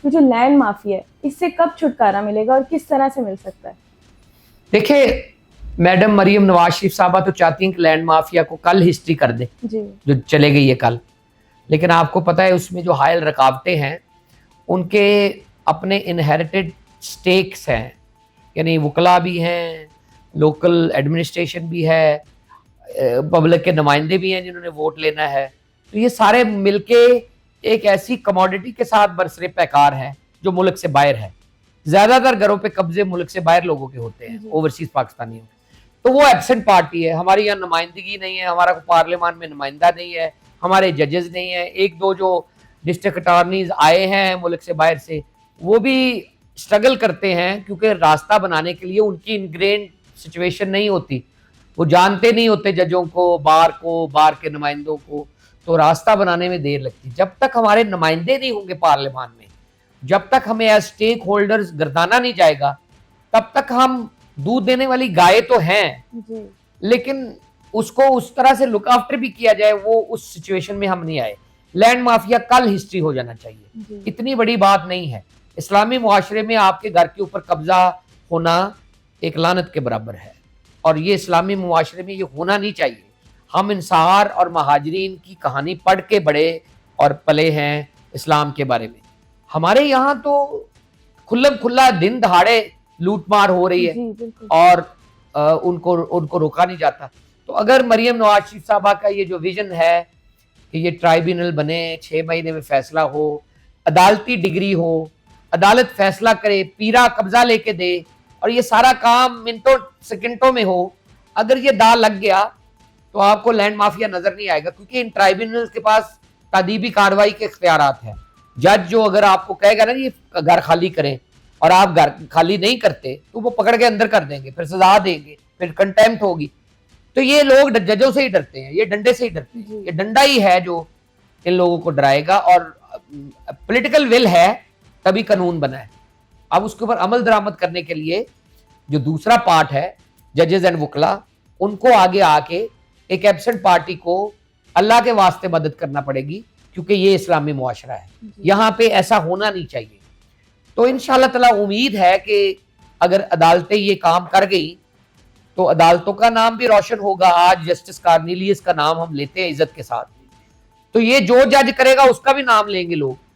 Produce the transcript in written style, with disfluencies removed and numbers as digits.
तो जो land mafia है, इससे कब छुटकारा मिलेगा और किस तरह से मिल सकता है? देखिए, मैडम मरियम नवाज शरीफ साहबा तो चाहती हैं कि लैंड माफिया को कल हिस्ट्री कर दे, जी। जो चले गई है कल। लेकिन आपको पता है उसमें जो हायल रकावटें हैं, उनके अपने इनहेरिटेड स्टेक्स हैं, यानी वकला भी हैं, लोकल एडमिनिस्ट्रेशन भी है, पब्लिक के नुमाइंदे भी हैं जिन्होंने वोट लेना है। तो ये सारे मिलके एक ऐसी कमोडिटी के साथ बरसरे पैकार हैं जो मुल्क से बाहर है। ज्यादातर घरों पे कब्जे मुल्क से बाहर लोगों के होते हैं, ओवरसीज पाकिस्तानियों। तो वो एब्सेंट पार्टी है, हमारे यहाँ नुमाइंदगी नहीं है, हमारा पार्लियामान में नुमाइंदा नहीं है, हमारे जजेस नहीं है। एक दो जो डिस्ट्रिक्ट अटॉर्नीज आए हैं मुल्क से बाहर से, वो भी स्ट्रगल करते हैं क्योंकि रास्ता बनाने के लिए उनकी इनग्रेन सिचुएशन नहीं होती, वो जानते नहीं होते जजों को, बार के नुमाइंदों को। तो रास्ता बनाने में देर लगती। जब तक हमारे नुमाइंदे नहीं होंगे पार्लियामान में, जब तक हमें एज स्टेक होल्डर्स गर्दाना नहीं जाएगा, तब तक हम दूध देने वाली गाय तो हैं, जी। लेकिन उसको उस तरह से लुक आफ्टर भी किया जाए, वो उस सिचुएशन में हम नहीं आए। लैंड माफिया कल हिस्ट्री हो जाना चाहिए, इतनी बड़ी बात नहीं है। इस्लामी मुआशरे में आपके घर के ऊपर कब्जा होना एक लानत के बराबर है, और ये इस्लामी मुआशरे में ये होना नहीं चाहिए। हम इंसार और महाजरीन की कहानी पढ़ के बड़े और पले हैं इस्लाम के बारे में। हमारे यहाँ तो खुल्लम खुल्ला दिन दहाड़े लूटमार हो रही है, और उनको उनको रोका नहीं जाता। तो अगर मरियम नवाज शरीफ साहबा का ये जो विजन है कि ये ट्राइब्यूनल बने, 6 महीने में फैसला हो, अदालती डिग्री हो, अदालत फैसला करे, पीरा कब्जा लेके दे, और ये सारा काम मिनटों सेकंडों में हो, अगर ये दाल लग गया तो आपको लैंड माफिया नजर नहीं आएगा, क्योंकि इन ट्राइब्यूनल के पास तादीबी कार्रवाई के इख्तियारात हैं। जज जो अगर आपको कहेगा ना ये घर खाली करें, और आप घर खाली नहीं करते, तो वो पकड़ के अंदर कर देंगे, फिर सजा देंगे, फिर कंटेम्प्ट होगी। तो ये लोग जजों से ही डरते हैं, ये डंडे से ही डरते हैं, ये डंडा ही है जो इन लोगों को डराएगा। और पॉलिटिकल विल है तभी कानून बना है। अब उसके ऊपर अमल दरामद करने के लिए जो दूसरा पार्ट है, जजेस एंड वकला, उनको आगे आके एक एब्सेंट पार्टी को अल्लाह के वास्ते मदद करना पड़ेगी, क्योंकि ये इस्लामी मुआशरा है, यहाँ पे ऐसा होना नहीं चाहिए। तो इंशाअल्लाह ताला उम्मीद है कि अगर अदालतें ये काम कर गई तो अदालतों का नाम भी रोशन होगा। आज जस्टिस कार्नेलियस का नाम हम लेते हैं इज्जत के साथ, तो ये जो जज करेगा उसका भी नाम लेंगे लोग।